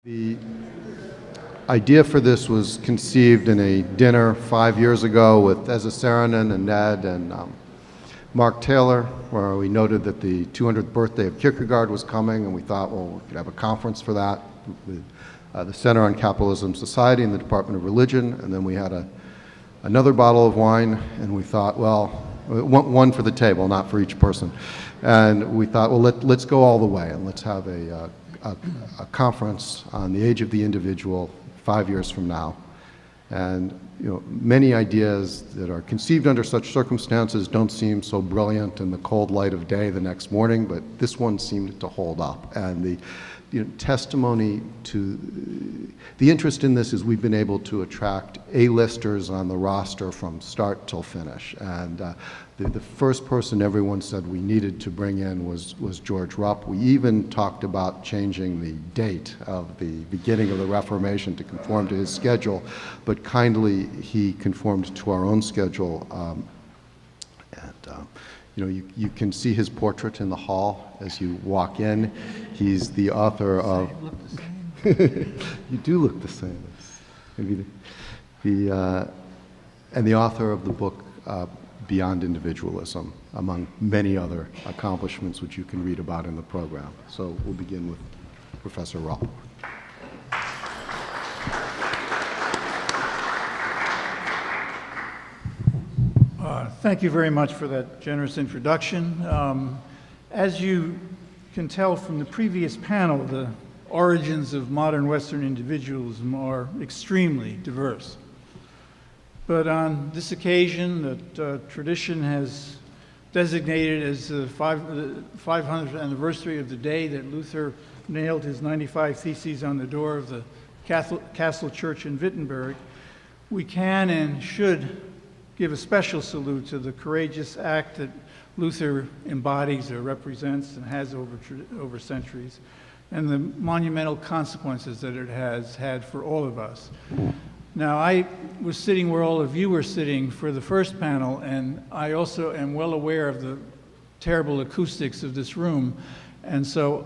The idea for this was conceived in a dinner 5 years ago with Eza Saarinen and Ned and Mark Taylor, where we noted that the 200th birthday of Kierkegaard was coming, and we thought, well, we could have a conference for that with the Center on Capitalism and Society and the Department of Religion, and then we had another bottle of wine, and we thought, well, one for the table, not for each person. And we thought, well, let's go all the way, and let's have a conference on the age of the individual 5 years from now. And many ideas that are conceived under such circumstances don't seem so brilliant in the cold light of day the next morning, but this one seemed to hold up. And the testimony to the interest in this is we've been able to attract A-listers on the roster from start till finish. And the first person everyone said we needed to bring in was George Rupp. We even talked about changing the date of the beginning of the Reformation to conform to his schedule, but kindly he conformed to our own schedule. You can see his portrait in the hall as you walk in. He's the author of... You do look the same. Maybe and the author of the book Beyond Individualism, among many other accomplishments which you can read about in the program. So we'll begin with Professor Robb. Thank you very much for that generous introduction. As you can tell from the previous panel, the origins of modern Western individualism are extremely diverse. But on this occasion that tradition has designated as the 500th anniversary of the day that Luther nailed his 95 Theses on the door of the Castle Church in Wittenberg, we can and should give a special salute to the courageous act that Luther embodies or represents and has over centuries, and the monumental consequences that it has had for all of us. Now, I was sitting where all of you were sitting for the first panel, and I also am well aware of the terrible acoustics of this room, and so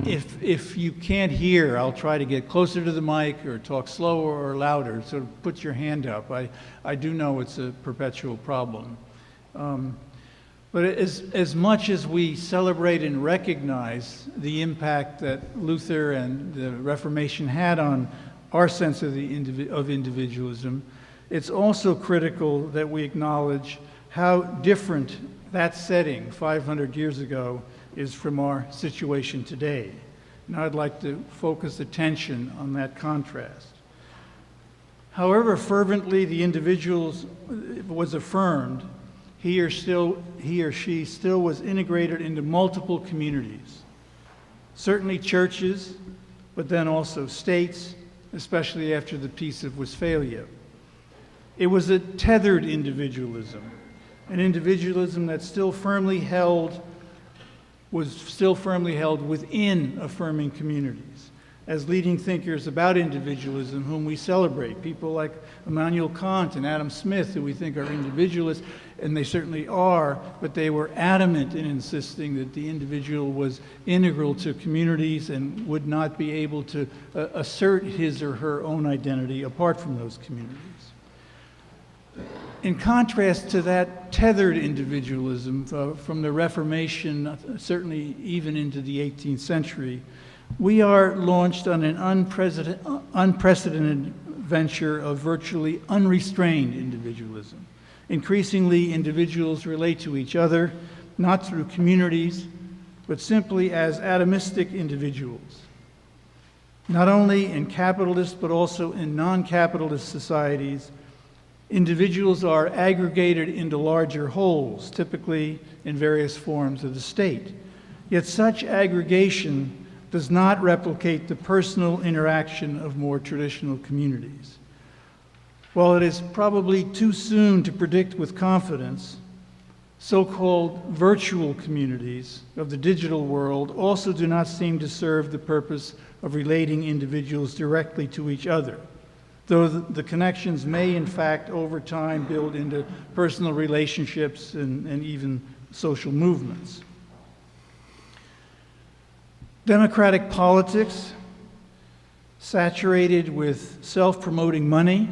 if you can't hear, I'll try to get closer to the mic or talk slower or louder, so put your hand up. I do know it's a perpetual problem. But as much as we celebrate and recognize the impact that Luther and the Reformation had on our sense of individualism, it's also critical that we acknowledge how different that setting 500 years ago is from our situation today. And I'd like to focus attention on that contrast. However fervently the individual was affirmed, he or she still was integrated into multiple communities. Certainly churches, but then also states, especially after the Peace of Westphalia. It was a tethered individualism, an individualism that was still firmly held within affirming communities. As leading thinkers about individualism, whom we celebrate, people like Immanuel Kant and Adam Smith, who we think are individualists, and they certainly are, but they were adamant in insisting that the individual was integral to communities and would not be able to assert his or her own identity apart from those communities. In contrast to that tethered individualism from the Reformation, certainly even into the 18th century, we are launched on an unprecedented venture of virtually unrestrained individualism. Increasingly, individuals relate to each other, not through communities, but simply as atomistic individuals. Not only in capitalist, but also in non-capitalist societies, individuals are aggregated into larger wholes, typically in various forms of the state. Yet such aggregation does not replicate the personal interaction of more traditional communities. While it is probably too soon to predict with confidence, so-called virtual communities of the digital world also do not seem to serve the purpose of relating individuals directly to each other, though the connections may in fact over time build into personal relationships and even social movements. Democratic politics saturated with self-promoting money,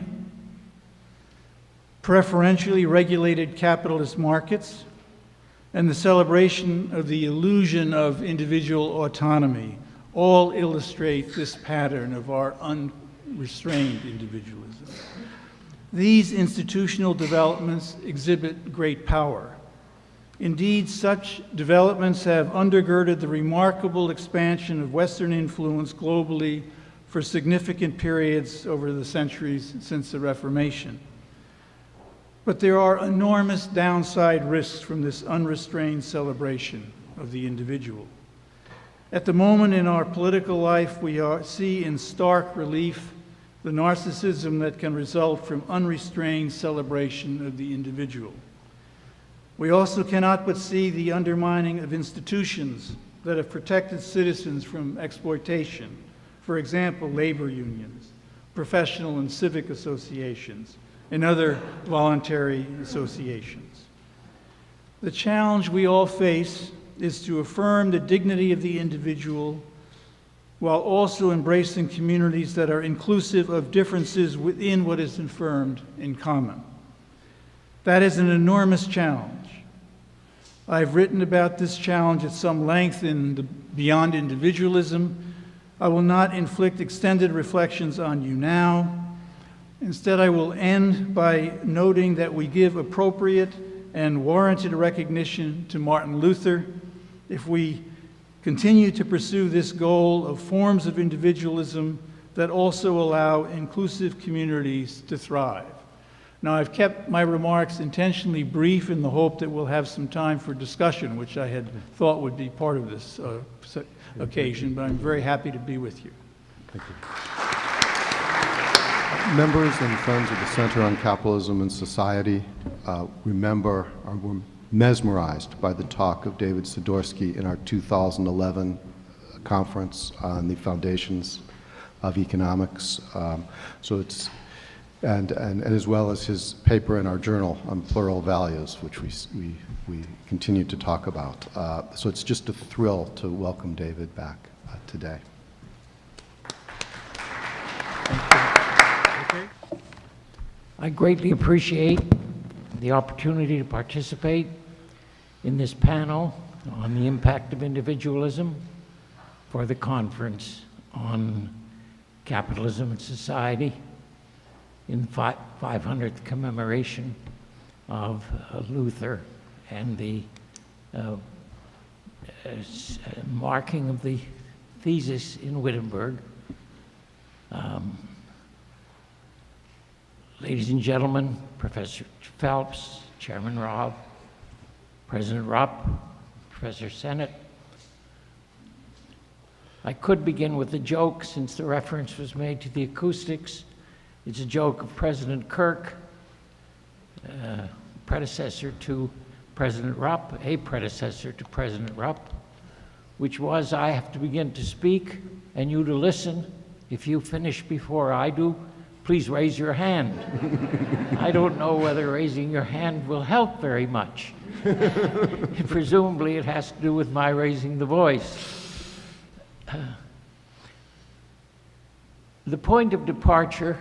preferentially regulated capitalist markets, and the celebration of the illusion of individual autonomy all illustrate this pattern of our unrestrained individualism. These institutional developments exhibit great power. Indeed, such developments have undergirded the remarkable expansion of Western influence globally for significant periods over the centuries since the Reformation. But there are enormous downside risks from this unrestrained celebration of the individual. At the moment in our political life, we see in stark relief the narcissism that can result from unrestrained celebration of the individual. We also cannot but see the undermining of institutions that have protected citizens from exploitation. For example, labor unions, professional and civic associations, and other voluntary associations. The challenge we all face is to affirm the dignity of the individual while also embracing communities that are inclusive of differences within what is affirmed in common. That is an enormous challenge. I've written about this challenge at some length in the Beyond Individualism. I will not inflict extended reflections on you now. Instead, I will end by noting that we give appropriate and warranted recognition to Martin Luther if we continue to pursue this goal of forms of individualism that also allow inclusive communities to thrive. Now, I've kept my remarks intentionally brief in the hope that we'll have some time for discussion, which I had thought would be part of this occasion, but I'm very happy to be with you. Thank you. Members and friends of the Center on Capitalism and Society remember or were mesmerized by the talk of David Sidorsky in our 2011 conference on the foundations of economics. And as well as his paper in our journal on plural values, which we continue to talk about. So it's just a thrill to welcome David back today. I greatly appreciate the opportunity to participate in this panel on the impact of individualism for the conference on capitalism and society in 500th commemoration of Luther and the marking of the thesis in Wittenberg. Ladies and gentlemen, Professor Phelps, Chairman Robb, President Rupp, Professor Sennett. I could begin with a joke since the reference was made to the acoustics. It's a joke of President Kirk, predecessor to President Rupp, a predecessor to President Rupp, which was, I have to begin to speak and you to listen. If you finish before I do, please raise your hand. I don't know whether raising your hand will help very much. Presumably it has to do with my raising the voice. The point of departure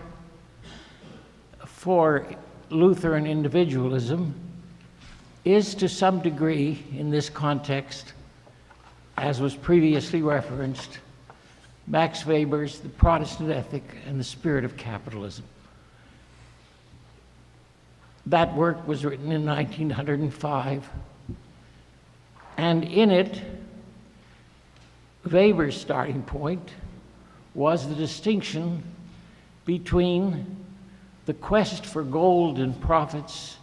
for Lutheran individualism is to some degree in this context, as was previously referenced, Max Weber's The Protestant Ethic and the Spirit of Capitalism. That work was written in 1905, and in it, Weber's starting point was the distinction between the quest for gold and profits,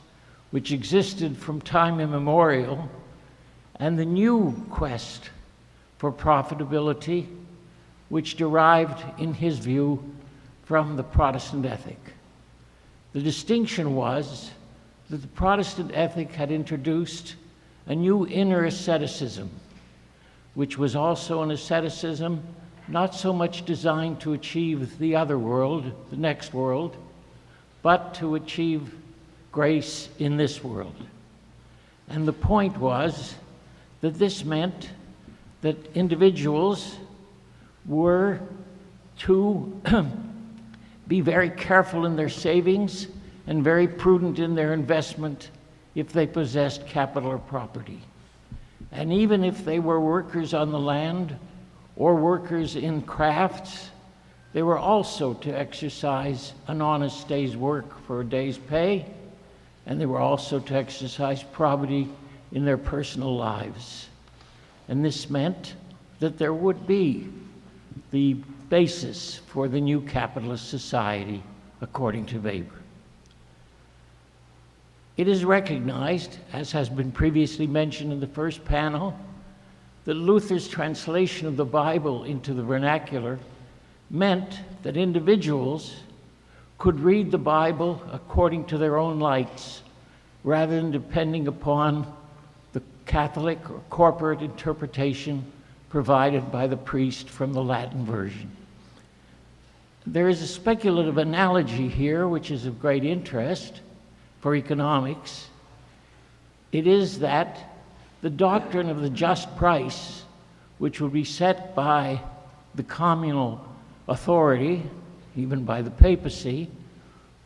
which existed from time immemorial, and the new quest for profitability, which derived, in his view, from the Protestant ethic. The distinction was that the Protestant ethic had introduced a new inner asceticism, which was also an asceticism not so much designed to achieve the other world, the next world, but to achieve grace in this world. And the point was that this meant that individuals were to be very careful in their savings and very prudent in their investment if they possessed capital or property. And even if they were workers on the land or workers in crafts, they were also to exercise an honest day's work for a day's pay, and they were also to exercise probity in their personal lives. And this meant that there would be the basis for the new capitalist society, according to Weber. It is recognized, as has been previously mentioned in the first panel, that Luther's translation of the Bible into the vernacular meant that individuals could read the Bible according to their own lights, rather than depending upon the Catholic or corporate interpretation provided by the priest from the Latin version. There is a speculative analogy here which is of great interest for economics. It is that the doctrine of the just price, which would be set by the communal authority, even by the papacy,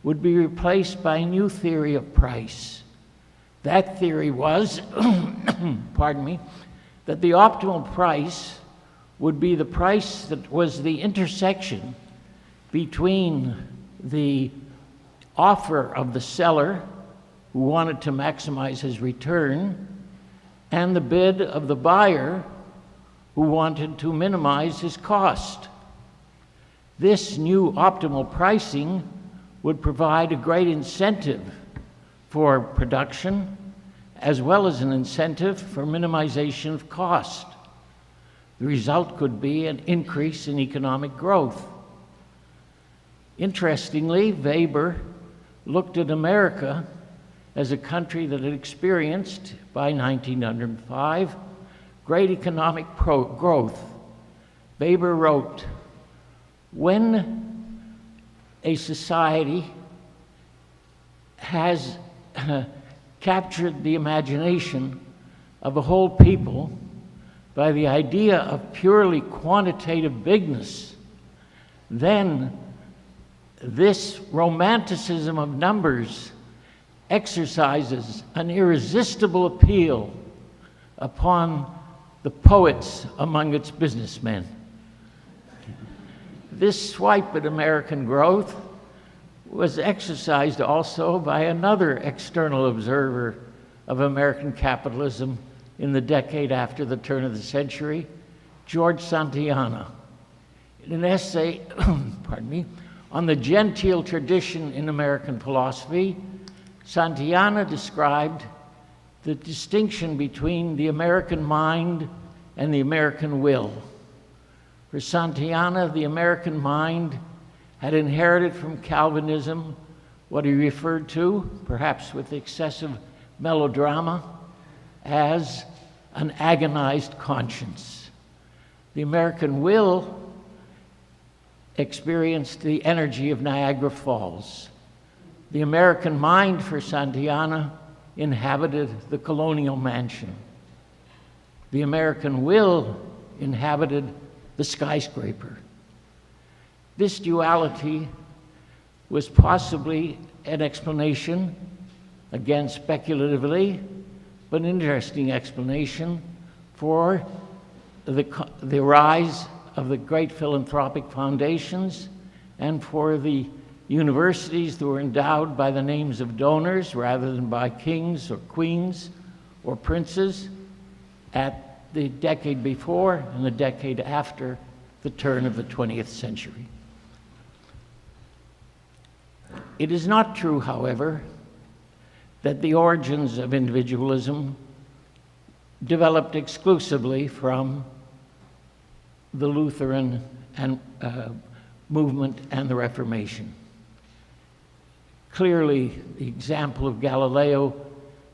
would be replaced by a new theory of price. That theory was, pardon me, that the optimal price would be the price that was the intersection between the offer of the seller, who wanted to maximize his return, and the bid of the buyer, who wanted to minimize his cost. This new optimal pricing would provide a great incentive for production, as well as an incentive for minimization of cost. The result could be an increase in economic growth. Interestingly, Weber looked at America as a country that had experienced, by 1905, great economic growth. Weber wrote, "When a society has captured the imagination of a whole people by the idea of purely quantitative bigness, then this romanticism of numbers exercises an irresistible appeal upon the poets among its businessmen." This swipe at American growth was exercised also by another external observer of American capitalism in the decade after the turn of the century, George Santayana. In an essay pardon me, on the genteel tradition in American philosophy, Santayana described the distinction between the American mind and the American will. For Santayana, the American mind had inherited from Calvinism what he referred to, perhaps with excessive melodrama, as an agonized conscience. The American will experienced the energy of Niagara Falls. The American mind, for Santayana, inhabited the colonial mansion. The American will inhabited the skyscraper. This duality was possibly an explanation, again speculatively, but an interesting explanation for the rise of the great philanthropic foundations and for the universities that were endowed by the names of donors rather than by kings or queens or princes at the decade before and the decade after the turn of the 20th century. It is not true, however, that the origins of individualism developed exclusively from the Lutheran movement and the Reformation. Clearly, the example of Galileo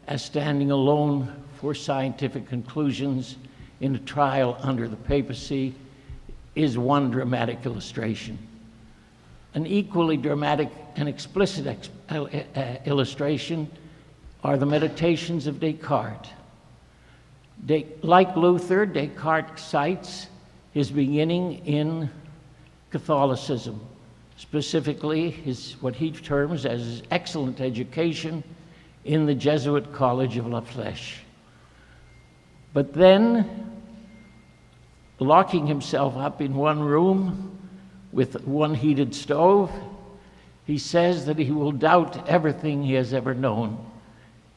as standing alone for scientific conclusions in a trial under the papacy is one dramatic illustration. An equally dramatic and explicit illustration are the Meditations of Descartes. Like Luther, Descartes cites his beginning in Catholicism, specifically what he terms as his excellent education in the Jesuit College of La Flèche. But then, locking himself up in one room with one heated stove, he says that he will doubt everything he has ever known.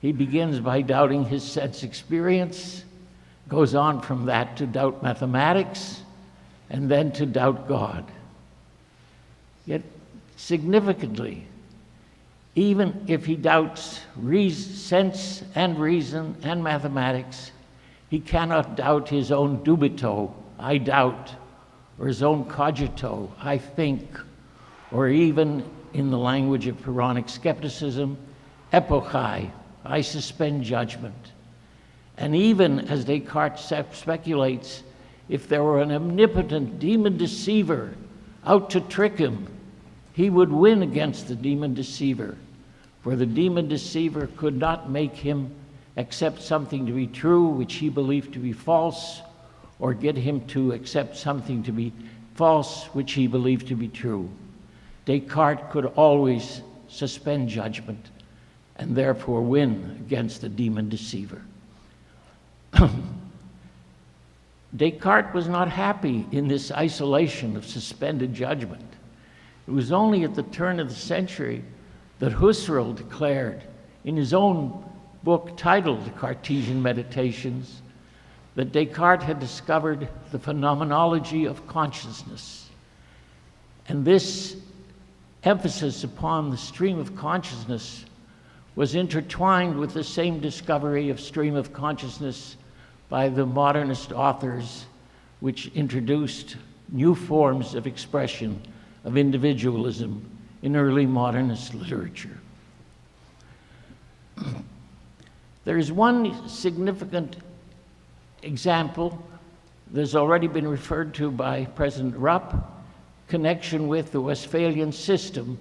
He begins by doubting his sense experience, goes on from that to doubt mathematics, and then to doubt God. Yet, significantly, even if he doubts sense and reason and mathematics, he cannot doubt his own dubito, I doubt, or his own cogito, I think, or even, in the language of Pyrrhonic skepticism, epochai, I suspend judgment. And even as Descartes speculates, if there were an omnipotent demon deceiver out to trick him, he would win against the demon deceiver, for the demon deceiver could not make him accept something to be true which he believed to be false, or get him to accept something to be false which he believed to be true. Descartes could always suspend judgment and therefore win against the demon deceiver. Descartes was not happy in this isolation of suspended judgment. It was only at the turn of the century that Husserl declared in his own book titled The Cartesian Meditations that Descartes had discovered the phenomenology of consciousness. And this emphasis upon the stream of consciousness was intertwined with the same discovery of stream of consciousness by the modernist authors, which introduced new forms of expression of individualism in early modernist literature. There is one significant example that has already been referred to by President Rupp, connection with the Westphalian system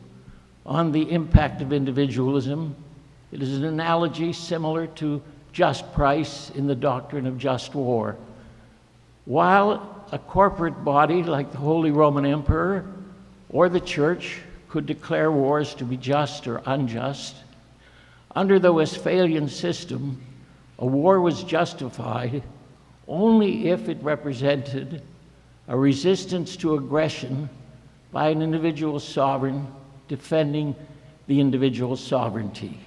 on the impact of individualism. It is an analogy similar to just price in the doctrine of just war. While a corporate body like the Holy Roman Emperor or the Church could declare wars to be just or unjust, under the Westphalian system, a war was justified only if it represented a resistance to aggression by an individual sovereign defending the individual sovereignty.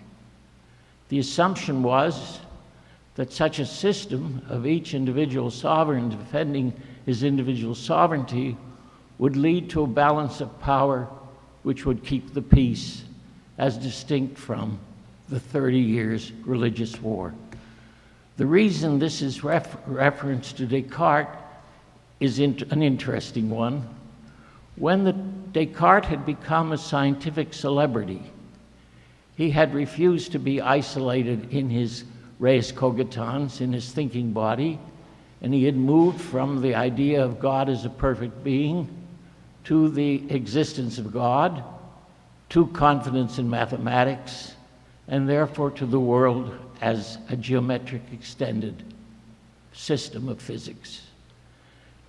The assumption was that such a system of each individual sovereign defending his individual sovereignty would lead to a balance of power which would keep the peace, as distinct from the 30 years religious war. The reason this is reference to Descartes is an interesting one. When Descartes had become a scientific celebrity, he had refused to be isolated in his res cogitans, in his thinking body, and he had moved from the idea of God as a perfect being to the existence of God, to confidence in mathematics, and therefore to the world as a geometric extended system of physics.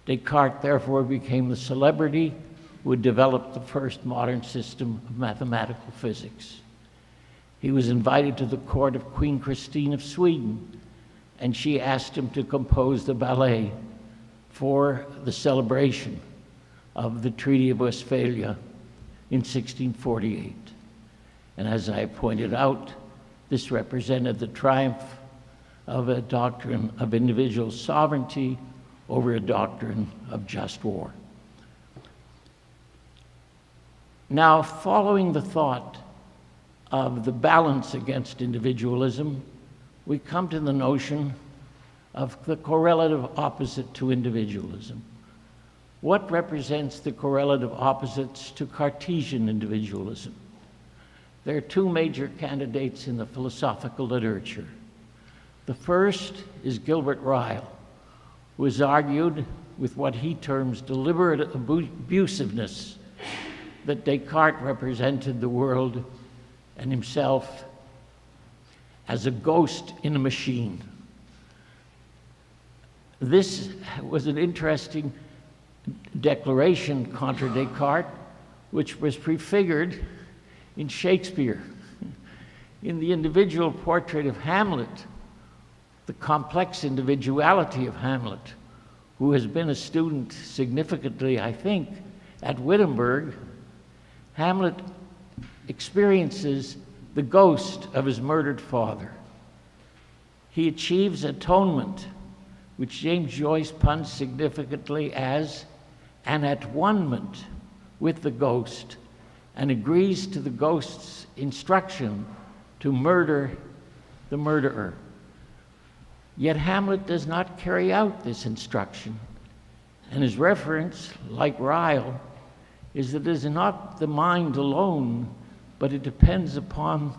Descartes therefore became the celebrity who had developed the first modern system of mathematical physics. He was invited to the court of Queen Christine of Sweden, and she asked him to compose the ballet for the celebration of the Treaty of Westphalia in 1648. And as I pointed out, this represented the triumph of a doctrine of individual sovereignty over a doctrine of just war. Now, following the thought of the balance against individualism, we come to the notion of the correlative opposite to individualism. What represents the correlative opposites to Cartesian individualism? There are two major candidates in the philosophical literature. The first is Gilbert Ryle, who has argued with what he terms deliberate abusiveness that Descartes represented the world and himself as a ghost in a machine. This was an interesting declaration contra Descartes, which was prefigured in Shakespeare. In the individual portrait of Hamlet, the complex individuality of Hamlet, who has been a student significantly, I think, at Wittenberg, Hamlet experiences the ghost of his murdered father. He achieves atonement, which James Joyce puns significantly as an at-one-ment with the ghost, and agrees to the ghost's instruction to murder the murderer. Yet Hamlet does not carry out this instruction, and his reference, like Ryle, is that it is not the mind alone, but it depends upon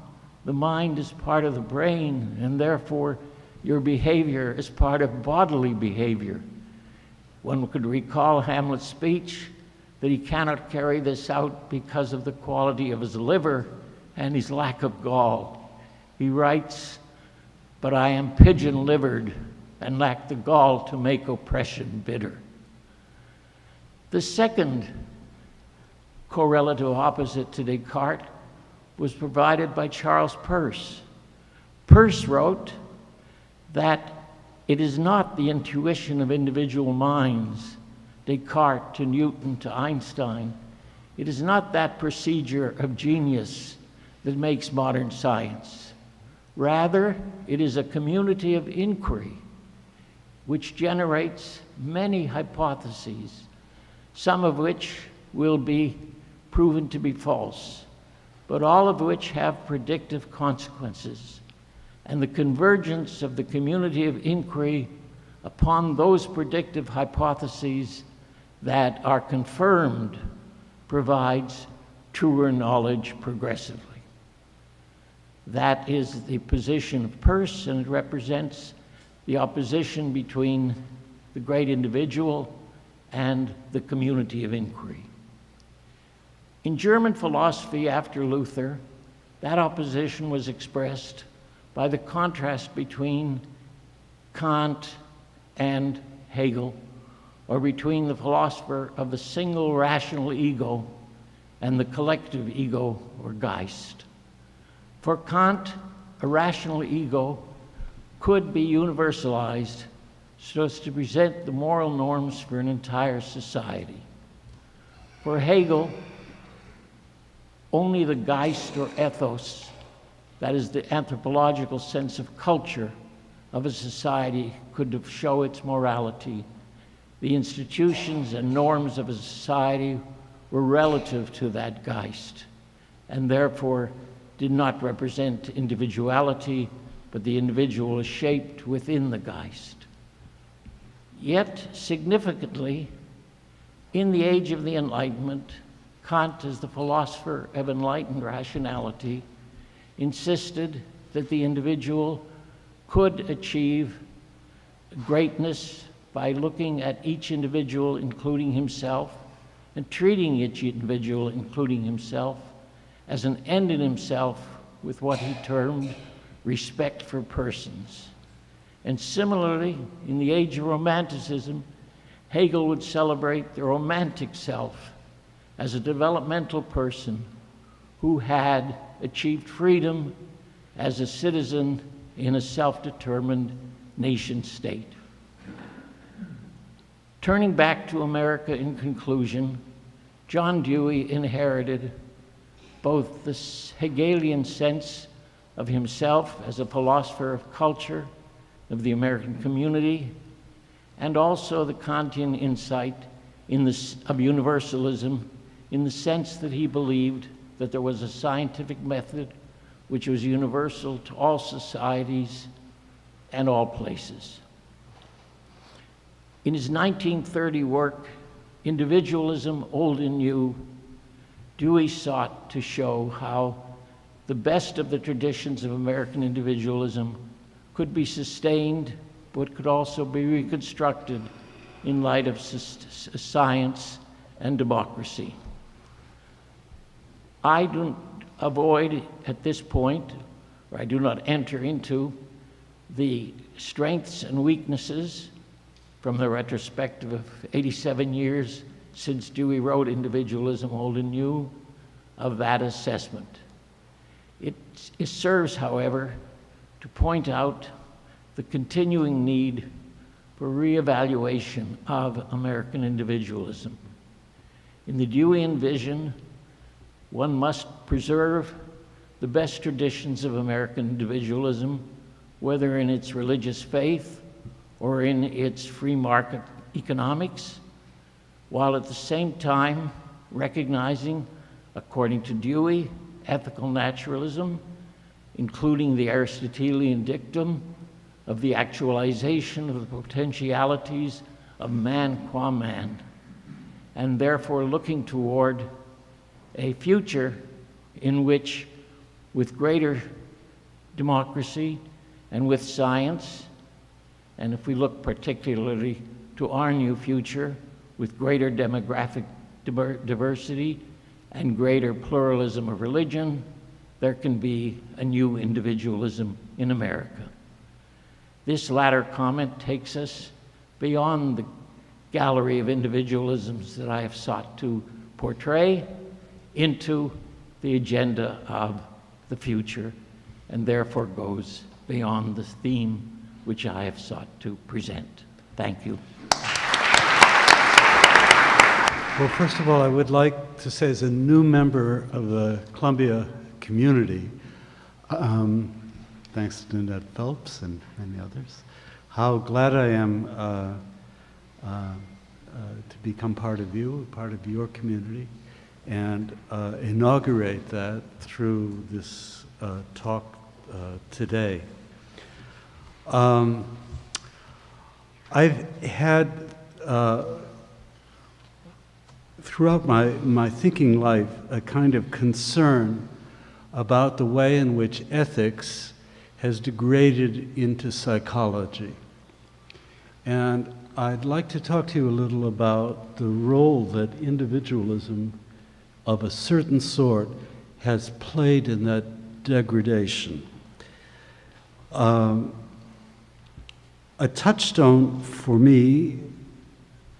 the mind as part of the brain, and therefore your behavior as part of bodily behavior. One could recall Hamlet's speech that he cannot carry this out because of the quality of his liver and his lack of gall. He writes, "But I am pigeon-livered and lack the gall to make oppression bitter." The second correlative opposite to Descartes was provided by Charles Peirce. Peirce wrote that it is not the intuition of individual minds, Descartes to Newton to Einstein, it is not that procedure of genius that makes modern science. Rather, it is a community of inquiry which generates many hypotheses, some of which will be proven to be false, but all of which have predictive consequences. And the convergence of the community of inquiry upon those predictive hypotheses that are confirmed provides truer knowledge progressively. That is the position of Peirce, and it represents the opposition between the great individual and the community of inquiry. In German philosophy after Luther, that opposition was expressed by the contrast between Kant and Hegel, or between the philosopher of the single rational ego and the collective ego, or Geist. For Kant, a rational ego could be universalized so as to present the moral norms for an entire society. For Hegel, only the Geist or ethos, that is the anthropological sense of culture of a society, could show its morality. The institutions and norms of a society were relative to that Geist, and therefore did not represent individuality, but the individual is shaped within the Geist. Yet, significantly, in the age of the Enlightenment, Kant, as the philosopher of enlightened rationality, insisted that the individual could achieve greatness by looking at each individual, including himself, and treating each individual, including himself, as an end in himself with what he termed respect for persons. And similarly, in the age of Romanticism, Hegel would celebrate the romantic self as a developmental person who had achieved freedom as a citizen in a self-determined nation state. Turning back to America in conclusion, John Dewey inherited both the Hegelian sense of himself as a philosopher of culture, of the American community, and also the Kantian insight of universalism, in the sense that he believed that there was a scientific method which was universal to all societies and all places. In his 1930 work, Individualism, Old and New, Dewey sought to show how the best of the traditions of American individualism could be sustained, but could also be reconstructed in light of science and democracy. I do avoid at this point, or I do not enter into the strengths and weaknesses from the retrospective of 87 years since Dewey wrote Individualism, Old and New, of that assessment. It serves, however, to point out the continuing need for reevaluation of American individualism. In the Deweyan vision, one must preserve the best traditions of American individualism, whether in its religious faith or in its free market economics, while at the same time recognizing, according to Dewey, ethical naturalism, including the Aristotelian dictum of the actualization of the potentialities of man qua man, and therefore looking toward a future in which, with greater democracy and with science, and if we look particularly to our new future, with greater demographic diversity and greater pluralism of religion, there can be a new individualism in America. This latter comment takes us beyond the gallery of individualisms that I have sought to portray into the agenda of the future, and therefore goes beyond the theme which I have sought to present. Thank you. Well, first of all, I would like to say, as a new member of the Columbia community, thanks to Ned Phelps and many others, how glad I am to become part of you, part of your community, and inaugurate that through this talk today. I've had, throughout my thinking life, a kind of concern about the way in which ethics has degraded into psychology. And I'd like to talk to you a little about the role that individualism of a certain sort has played in that degradation. A touchstone for me,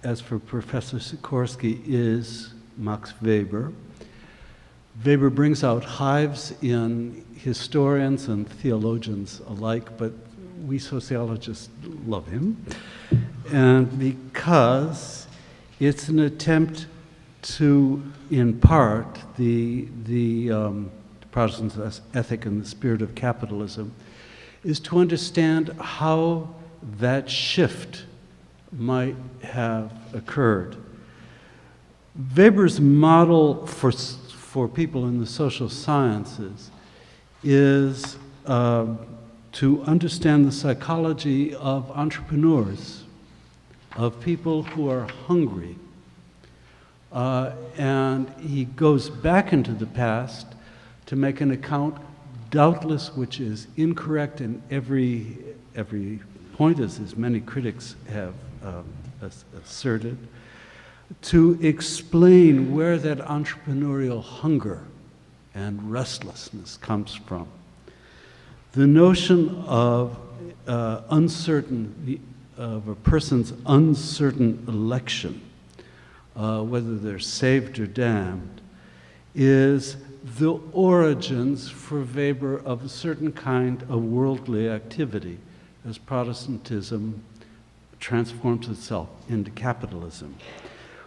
as for Professor Sidorsky, is Max Weber. Weber brings out hives in historians and theologians alike, but we sociologists love him. And because it's an attempt to, in part, the Protestant ethic and the spirit of capitalism, is to understand how that shift might have occurred. Weber's model for people in the social sciences is to understand the psychology of entrepreneurs, of people who are hungry. And he goes back into the past to make an account, doubtless, which is incorrect in every point, as many critics have asserted, to explain where that entrepreneurial hunger and restlessness comes from. The notion of of a person's uncertain election, whether they're saved or damned, is the origins for Weber of a certain kind of worldly activity as Protestantism transforms itself into capitalism,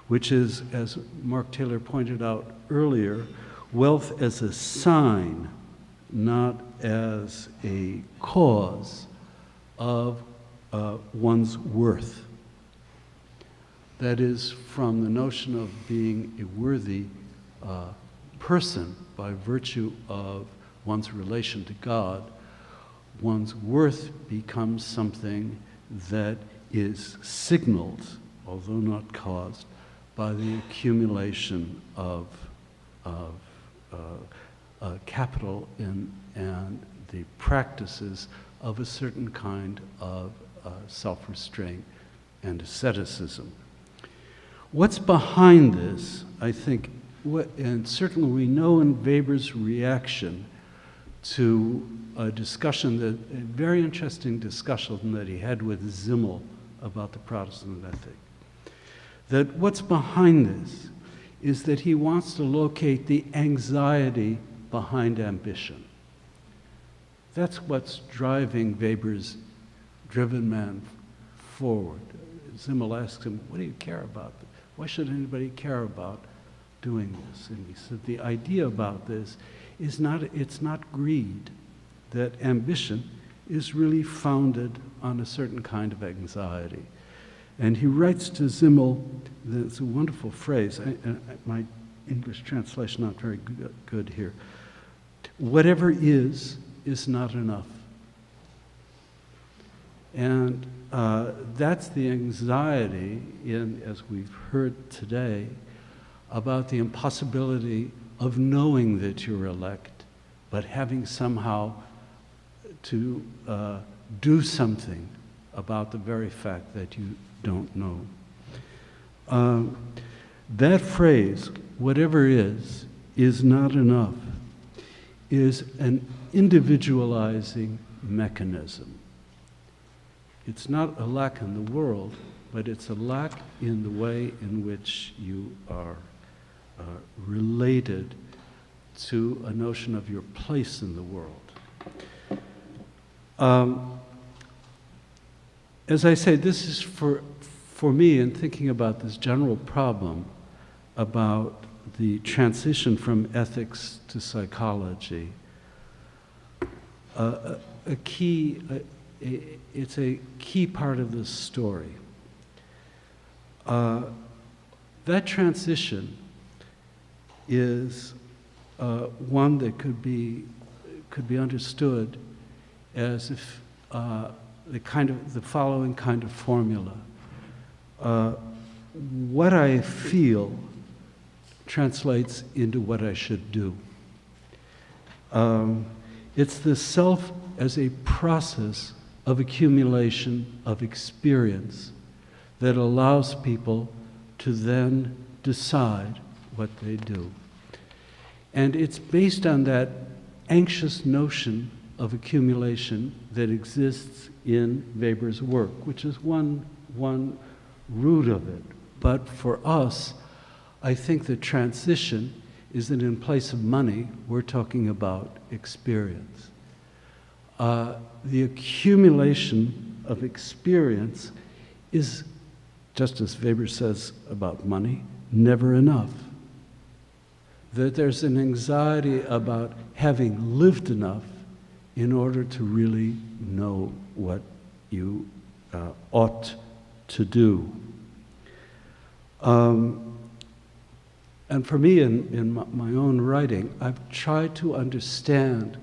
which is, as Mark Taylor pointed out earlier, wealth as a sign, not as a cause of one's worth. That is, from the notion of being a worthy person by virtue of one's relation to God, one's worth becomes something that is signaled, although not caused, by the accumulation of capital and the practices of a certain kind of self-restraint and asceticism. What's behind this, I think, and certainly we know in Weber's reaction to a discussion, a very interesting discussion that he had with Zimmel about the Protestant ethic. That what's behind this is that he wants to locate the anxiety behind ambition. That's what's driving Weber's driven man forward. Simmel asks him, what do you care about? Why should anybody care about doing this? And he said, the idea about this is it's not greed, that ambition is really founded on a certain kind of anxiety. And he writes to Simmel, it's a wonderful phrase, my English translation not very good here. Whatever is not enough. And that's the anxiety as we've heard today, about the impossibility of knowing that you're elect, but having somehow to do something about the very fact that you don't know. That phrase, whatever is not enough, is an individualizing mechanism. It's not a lack in the world, but it's a lack in the way in which you are related to a notion of your place in the world. As I say, this is for me in thinking about this general problem about the transition from ethics to psychology, it's a key part of this story. That transition is one that could be understood as if the following kind of formula. What I feel translates into what I should do. It's the self as a process of accumulation of experience that allows people to then decide what they do. And it's based on that anxious notion of accumulation that exists in Weber's work, which is one root of it. But for us, I think the transition is that in place of money, we're talking about experience. The accumulation of experience is, just as Weber says about money, never enough. That there's an anxiety about having lived enough in order to really know what you ought to do. And for me, in my own writing, I've tried to understand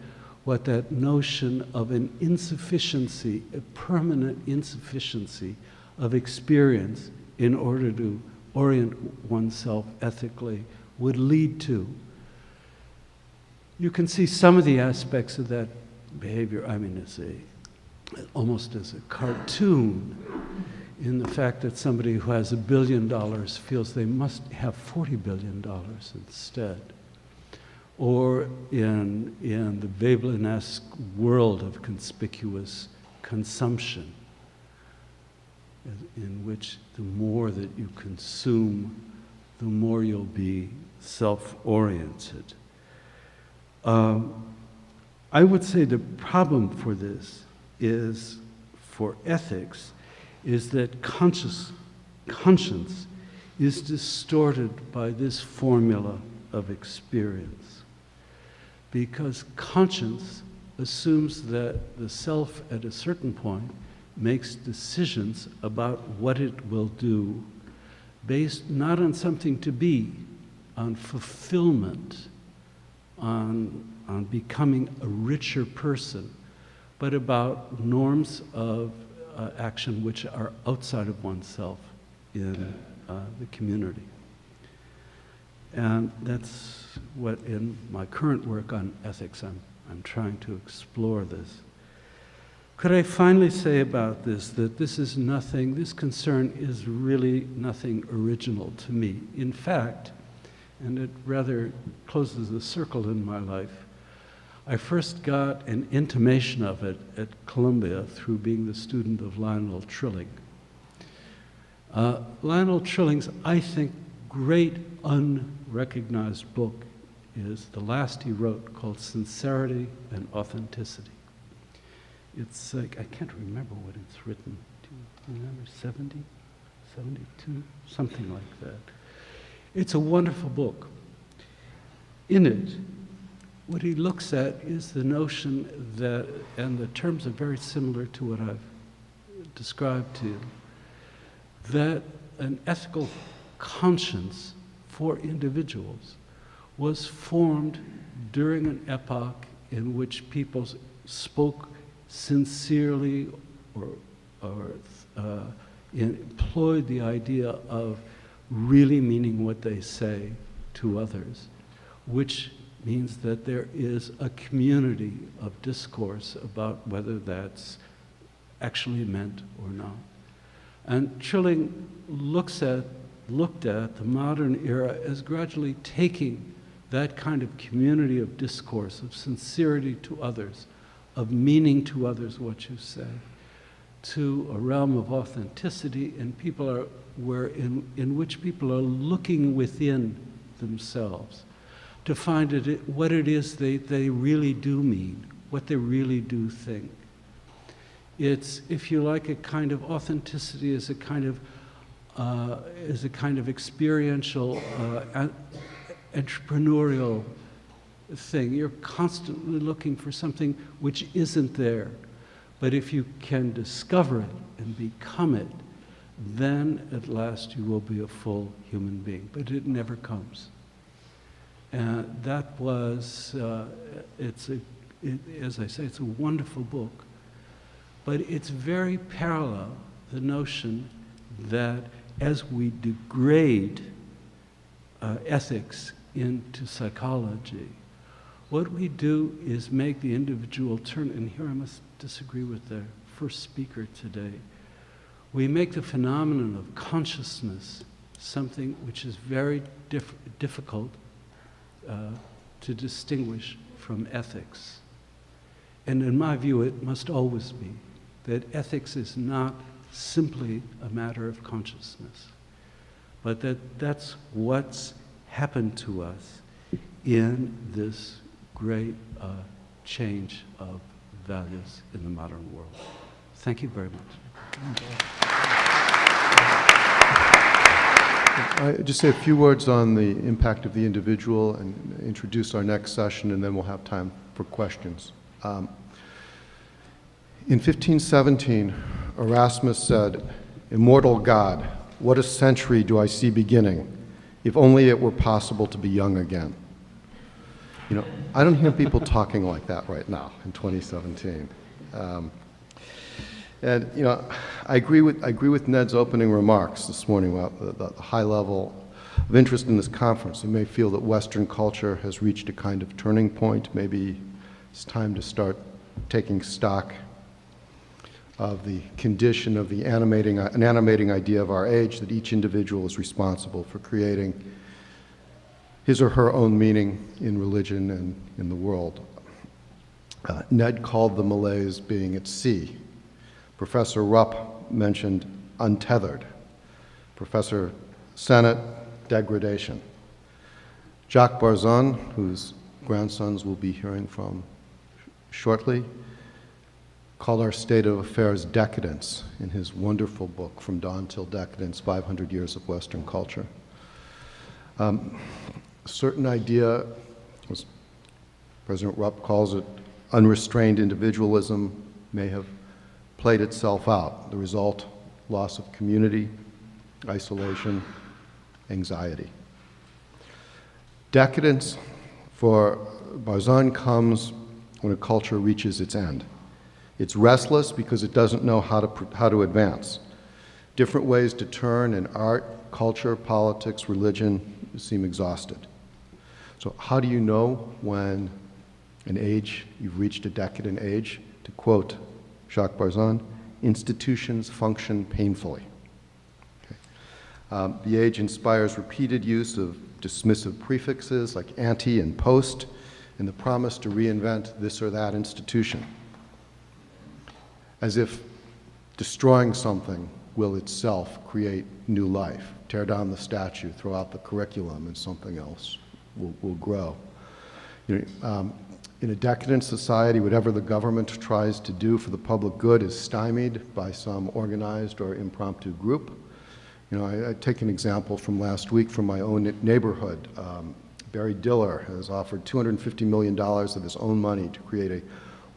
what that notion of an insufficiency, a permanent insufficiency of experience in order to orient oneself ethically would lead to. You can see some of the aspects of that behavior, almost as a cartoon, in the fact that somebody who has $1 billion feels they must have $40 billion instead. Or in the Veblen-esque world of conspicuous consumption, in which the more that you consume, the more you'll be self-oriented. I would say the problem for this is, for ethics, is that conscience is distorted by this formula of experience. Because conscience assumes that the self at a certain point makes decisions about what it will do based not on something to be, on fulfillment, on becoming a richer person, but about norms of action which are outside of oneself in the community. And that's what, in my current work on ethics, I'm trying to explore this. Could I finally say about this that this concern is really nothing original to me. In fact, and it rather closes the circle in my life, I first got an intimation of it at Columbia through being the student of Lionel Trilling. Lionel Trilling's, I think, great unrecognized book is the last he wrote, called Sincerity and Authenticity. It's like, I can't remember what it's written. Do you remember? 70? 72? Something like that. It's a wonderful book. In it, what he looks at is the notion that, and the terms are very similar to what I've described to you, that an ethical conscience for individuals was formed during an epoch in which people spoke sincerely or employed the idea of really meaning what they say to others, which means that there is a community of discourse about whether that's actually meant or not. And Trilling looked at the modern era as gradually taking that kind of community of discourse, of sincerity to others, of meaning to others what you say, to a realm of authenticity, and in which people are looking within themselves to find what it is they really do mean, what they really do think. It's, if you like, a kind of authenticity is a kind of experiential, entrepreneurial thing. You're constantly looking for something which isn't there. But if you can discover it and become it, then at last you will be a full human being. But it never comes. And that was, as I say, it's a wonderful book. But it's very parallel, the notion that as we degrade ethics into psychology, what we do is make the individual turn, and here I must disagree with the first speaker today, we make the phenomenon of consciousness something which is very difficult to distinguish from ethics. And in my view, it must always be that ethics is not simply a matter of consciousness, but that's what's happened to us in this great change of values in the modern world. Thank you very much. I just say a few words on the impact of the individual and introduce our next session, and then we'll have time for questions. In 1517, Erasmus said, "Immortal God, what a century do I see beginning, if only it were possible to be young again." You know, I don't hear people talking like that right now in 2017. And you know, I agree with Ned's opening remarks this morning about the high level of interest in this conference. You may feel that Western culture has reached a kind of turning point. Maybe it's time to start taking stock of the condition of an animating idea of our age, that each individual is responsible for creating his or her own meaning in religion and in the world. Ned called the malaise being at sea. Professor Rupp mentioned untethered. Professor Sennett, degradation. Jacques Barzun, whose grandsons we'll be hearing from shortly, called our state of affairs decadence in his wonderful book, From Dawn Till Decadence, 500 Years of Western Culture. A certain idea, as President Rupp calls it, unrestrained individualism, may have played itself out. The result, loss of community, isolation, anxiety. Decadence for Barzun comes when a culture reaches its end. It's restless because it doesn't know how to advance. Different ways to turn in art, culture, politics, religion seem exhausted. So how do you know when you've reached a decadent age? To quote Jacques Barzun, institutions function painfully. Okay. The age inspires repeated use of dismissive prefixes like anti and post, and the promise to reinvent this or that institution, as if destroying something will itself create new life. Tear down the statue, throw out the curriculum, and something else will grow. You know, in a decadent society, whatever the government tries to do for the public good is stymied by some organized or impromptu group. You know, I take an example from last week from my own neighborhood. Barry Diller has offered $250 million of his own money to create a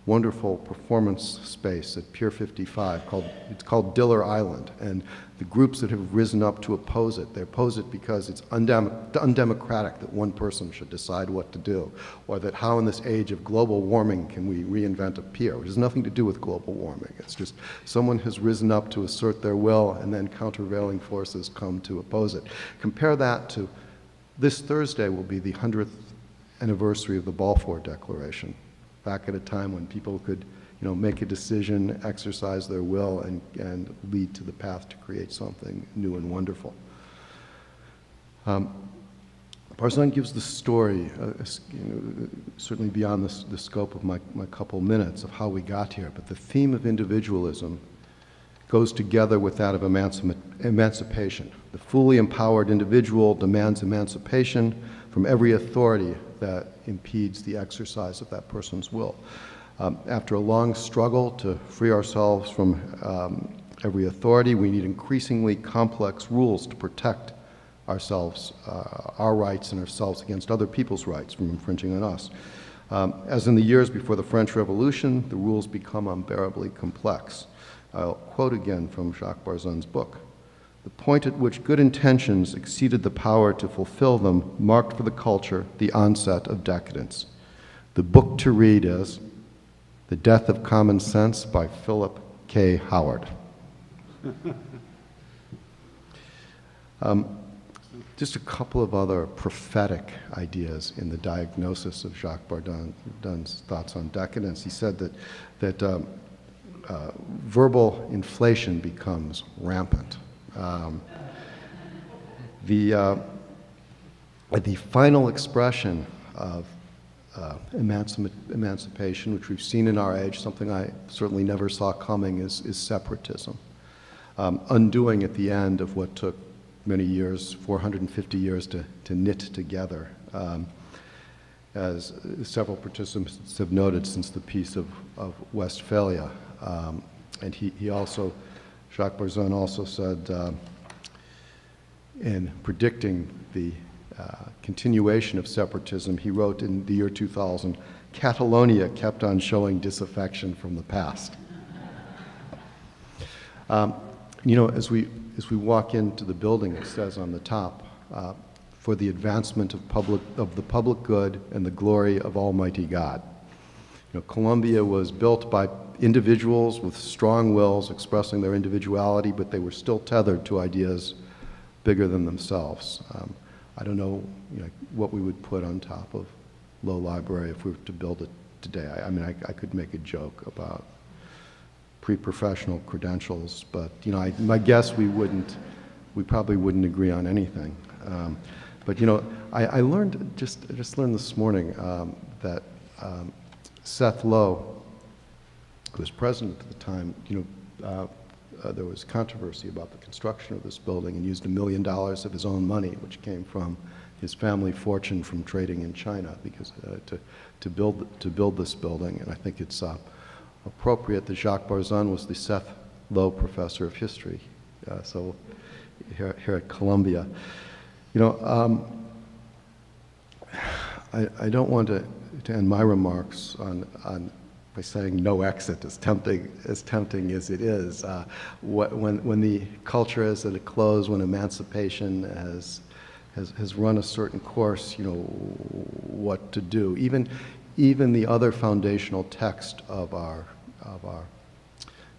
wonderful performance space at Pier 55 it's called Diller Island. And the groups that have risen up to oppose it, they oppose it because it's undemocratic that one person should decide what to do, or that how in this age of global warming can we reinvent a pier, which has nothing to do with global warming. It's just someone has risen up to assert their will, and then countervailing forces come to oppose it. Compare that to this Thursday will be the 100th anniversary of the Balfour Declaration, back at a time when people could, you know, make a decision, exercise their will, and lead to the path to create something new and wonderful. Barzun gives the story, certainly beyond the scope of my couple minutes, of how we got here, but the theme of individualism goes together with that of emancipation. The fully empowered individual demands emancipation from every authority that impedes the exercise of that person's will. After a long struggle to free ourselves from every authority, we need increasingly complex rules to protect ourselves, our rights and ourselves against other people's rights from infringing on us. As in the years before the French Revolution, the rules become unbearably complex. I'll quote again from Jacques Barzun's book. The point at which good intentions exceeded the power to fulfill them marked for the culture the onset of decadence. The book to read is The Death of Common Sense by Philip K. Howard. Just a couple of other prophetic ideas in the diagnosis of Jacques Barzun's thoughts on decadence. He said that verbal inflation becomes rampant. The final expression of emancipation, which we've seen in our age, something I certainly never saw coming, is separatism. Undoing at the end of what took many years, 450 years to knit together, as several participants have noted since the Peace of Westphalia. And he also, Jacques Barzun also said, in predicting the continuation of separatism, he wrote in the year 2000, Catalonia kept on showing disaffection from the past. You know, as we walk into the building, it says on the top, for the advancement of the public good and the glory of Almighty God. You know, Columbia was built by individuals with strong wills expressing their individuality, but they were still tethered to ideas bigger than themselves. I don't know, what we would put on top of Low Library if we were to build it today. I mean, I could make a joke about pre-professional credentials, but my guess we probably wouldn't agree on anything. But I learned just learned this morning that Seth Low, who was president at the time, there was controversy about the construction of this building, and used $1 million of his own money, which came from his family fortune from trading in China, because to build this building. And I think it's appropriate that Jacques Barzun was the Seth Low Professor of History, so here at Columbia. I don't want to end my remarks by saying no exit, as tempting as it is. When the culture is at a close, when emancipation has run a certain course, what to do. Even the other foundational text of our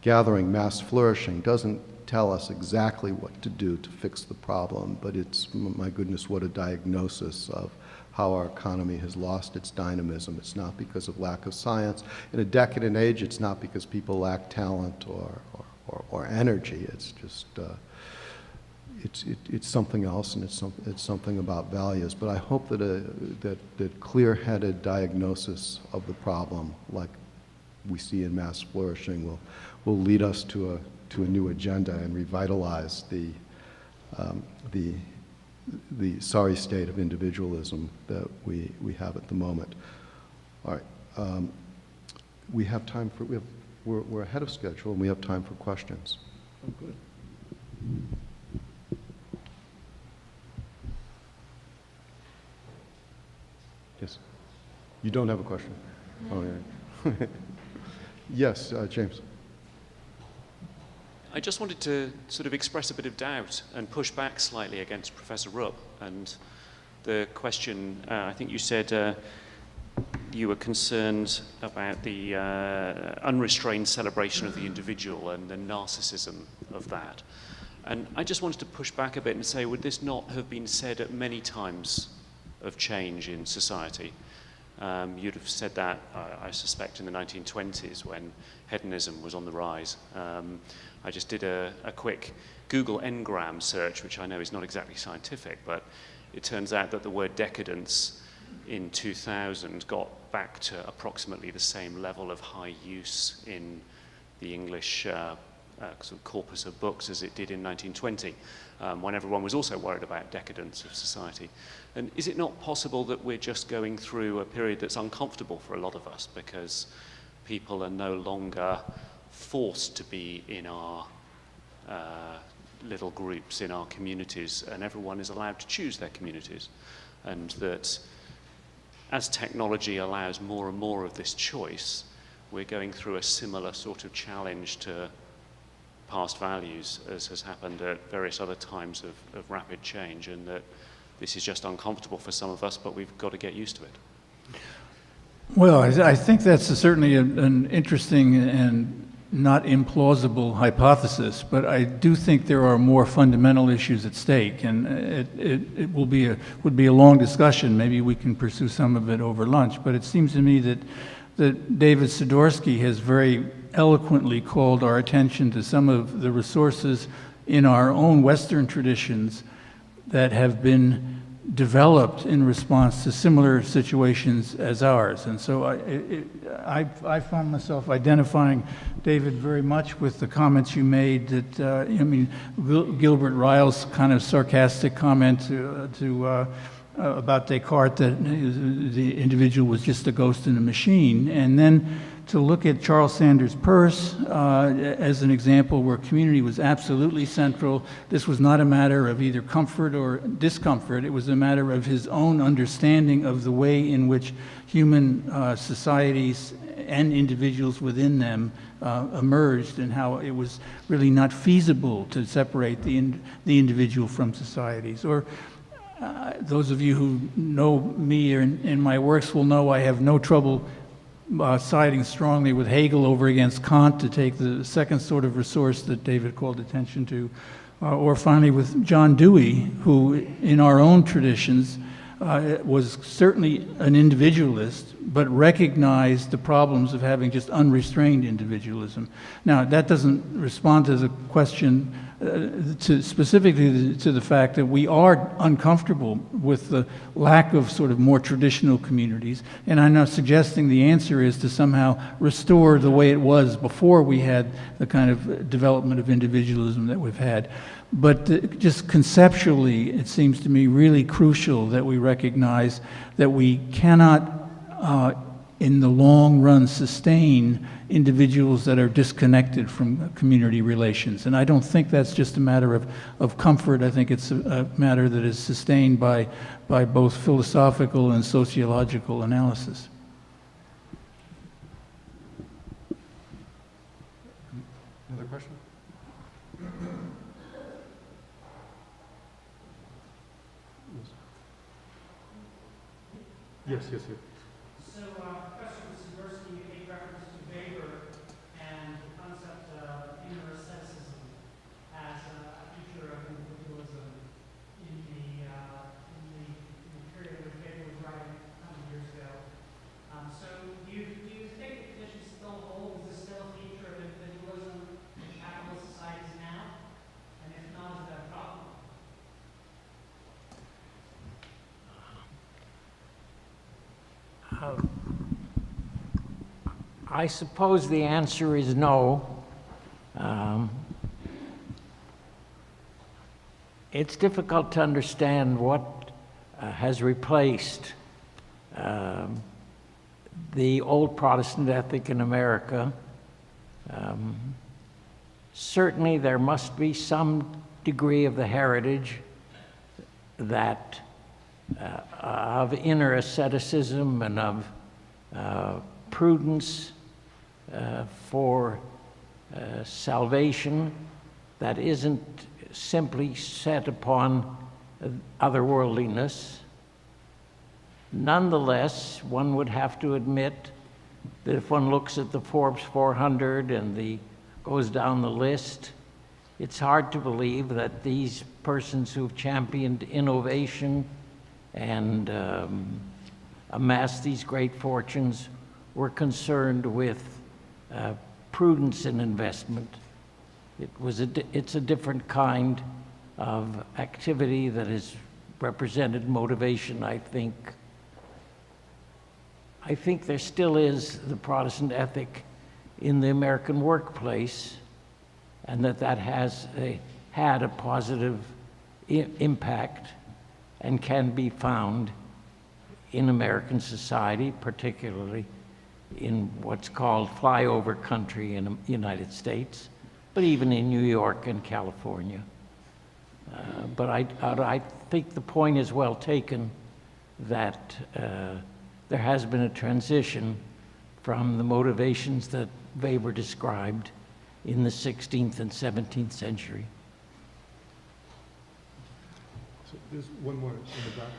gathering, Mass Flourishing, doesn't tell us exactly what to do to fix the problem, but it's, my goodness, what a diagnosis of how our economy has lost its dynamism. It's not because of lack of science. In a decadent age, it's not because people lack talent or energy. It's just, it's something else, and it's something about values. But I hope that clear-headed diagnosis of the problem, like we see in Mass Flourishing, will lead us to to a new agenda and revitalize the sorry state of individualism that we have at the moment. All right, we have time for, we're ahead of schedule and we have time for questions. Oh, good. Yes, you don't have a question? Oh, yeah. Yes, James. I just wanted to sort of express a bit of doubt and push back slightly against Professor Rupp and the question, I think you said you were concerned about the unrestrained celebration of the individual and the narcissism of that. And I just wanted to push back a bit and say, would this not have been said at many times of change in society? You'd have said that, I suspect, in the 1920s when hedonism was on the rise. I just did a quick Google Ngram search, which I know is not exactly scientific, but it turns out that the word decadence in 2000 got back to approximately the same level of high use in the English sort of corpus of books as it did in 1920, when everyone was also worried about decadence of society. And is it not possible that we're just going through a period that's uncomfortable for a lot of us because people are no longer forced to be in our little groups, in our communities, and everyone is allowed to choose their communities, and that as technology allows more and more of this choice, we're going through a similar sort of challenge to past values as has happened at various other times of rapid change, and that this is just uncomfortable for some of us, but we've got to get used to it. Well, I think that's certainly an interesting and not implausible hypothesis, but I do think there are more fundamental issues at stake, and it would be a long discussion. Maybe we can pursue some of it over lunch, but it seems to me that David Sidorsky has very eloquently called our attention to some of the resources in our own Western traditions that have been developed in response to similar situations as ours. And so I found myself identifying, David, very much with the comments you made that, Gilbert Ryle's kind of sarcastic comment about Descartes, that the individual was just a ghost in a machine, and then to look at Charles Sanders Peirce as an example where community was absolutely central. This was not a matter of either comfort or discomfort. It was a matter of his own understanding of the way in which human societies and individuals within them emerged, and how it was really not feasible to separate the individual from societies. Or those of you who know me in my works will know I have no trouble siding strongly with Hegel over against Kant, to take the second sort of resource that David called attention to, or finally with John Dewey, who in our own traditions was certainly an individualist, but recognized the problems of having just unrestrained individualism. Now, that doesn't respond to the question specifically to the fact that we are uncomfortable with the lack of sort of more traditional communities, and I'm not suggesting the answer is to somehow restore the way it was before we had the kind of development of individualism that we've had. But just conceptually, it seems to me really crucial that we recognize that we cannot, in the long run, sustain individuals that are disconnected from community relations. And I don't think that's just a matter of comfort. I think it's a matter that is sustained by both philosophical and sociological analysis. Another question? Yes. So, Professor Sidorsky made reference to Weber and the concept of asceticism as a feature of individualism in the period when Weber was writing a couple of years ago. So, do you think that this should still hold? Is this still a feature of individualism in capitalist societies now? And if not, is that a problem? I suppose the answer is no. it's difficult to understand what has replaced the old Protestant ethic in America. Certainly there must be some degree of the heritage that of inner asceticism and of prudence for salvation that isn't simply set upon otherworldliness. Nonetheless, one would have to admit that if one looks at the Forbes 400 and goes down the list, it's hard to believe that these persons who've championed innovation and amassed these great fortunes were concerned with prudence in investment. It's a different kind of activity that has represented motivation, I think. I think there still is the Protestant ethic in the American workplace, and that has had a positive impact and can be found in American society, particularly in what's called flyover country in the United States, but even in New York and California. But I think the point is well taken that there has been a transition from the motivations that Weber described in the 16th and 17th century. So there's one more in the back.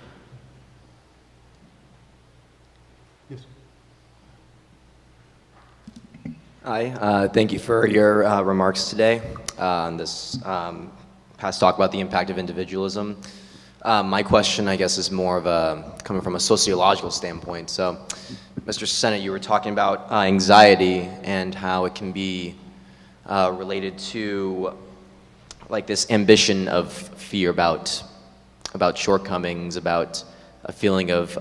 Yes. Hi, thank you for your remarks today on this past talk about the impact of individualism. My question, I guess, is more of coming from a sociological standpoint. So, Mr. Sennett, you were talking about anxiety and how it can be related to like this ambition of fear about shortcomings, about a feeling of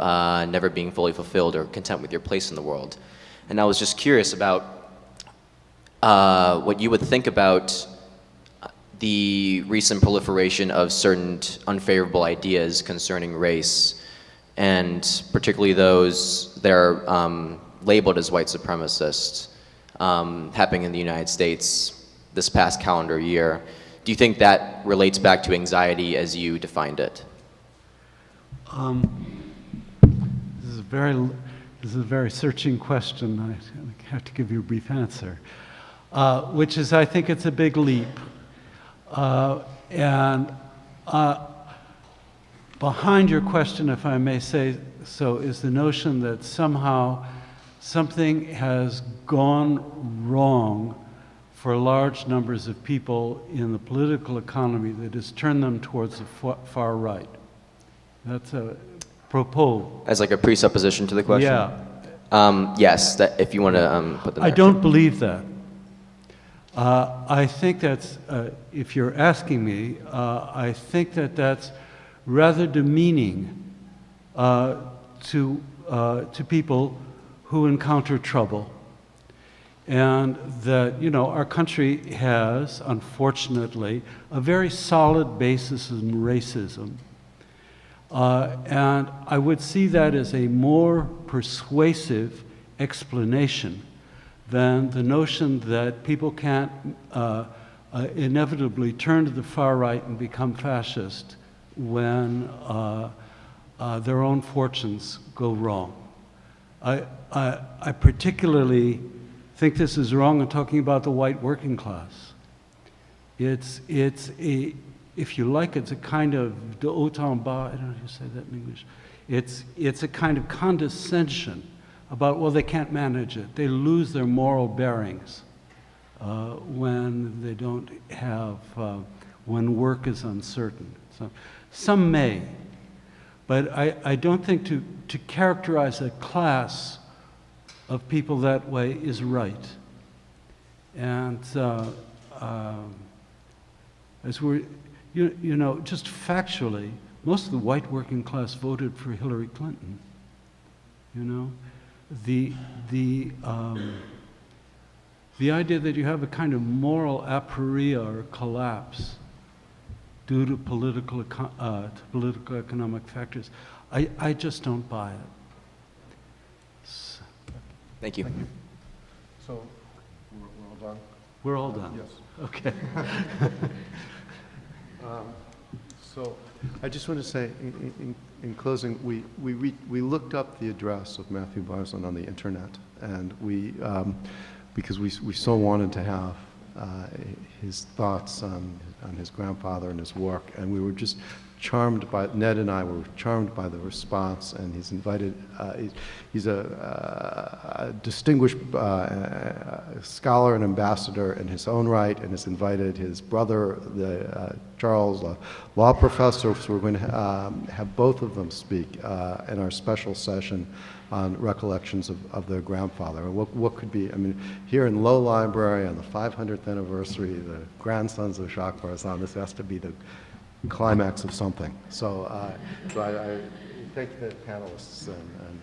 never being fully fulfilled or content with your place in the world. And I was just curious about what you would think about the recent proliferation of certain unfavorable ideas concerning race, and particularly those that are labeled as white supremacists, happening in the United States this past calendar year. Do you think that relates back to anxiety as you defined it? This is a very searching question. I have to give you a brief answer, which is I think it's a big leap. And behind your question, if I may say so, is the notion that somehow something has gone wrong for large numbers of people in the political economy that has turned them towards the far right. That's a propos. As like a presupposition to the question? Yeah. Yes, that if you want to put the I don't believe that. I think that's, if you're asking me, I think that that's rather demeaning to people who encounter trouble. And that, you know, our country has, unfortunately, a very solid basis in racism. And I would see that as a more persuasive explanation than the notion that people can't inevitably turn to the far right and become fascist when their own fortunes go wrong. I particularly think this is wrong in talking about the white working class. It's a, if you like, it's a kind of de haut en bas, I don't know how you say that in English. It's a kind of condescension about, well, they can't manage it. They lose their moral bearings when they don't have, when work is uncertain. So, some may, but I don't think to characterize a class of people that way is right. And as we're, you know, just factually, most of the white working class voted for Hillary Clinton. You know, the idea that you have a kind of moral aporia or collapse due to political economic factors. I just don't buy it. Thank you. So, we're all done? We're all done. Yes. Okay. So I just want to say, in closing, we looked up the address of Matthew Barzun on the internet, and because we so wanted to have his thoughts on his grandfather and his work, and we were just charmed by, Ned and I were charmed by the response, and he's invited, he's a distinguished scholar and ambassador in his own right, and has invited his brother, Charles, a law professor, so we're going to have both of them speak in our special session on recollections of their grandfather. And what could be, I mean, here in Low Library on the 500th anniversary, the grandsons of Jacques Barzun, this has to be the climax of something. So, I thank the panelists and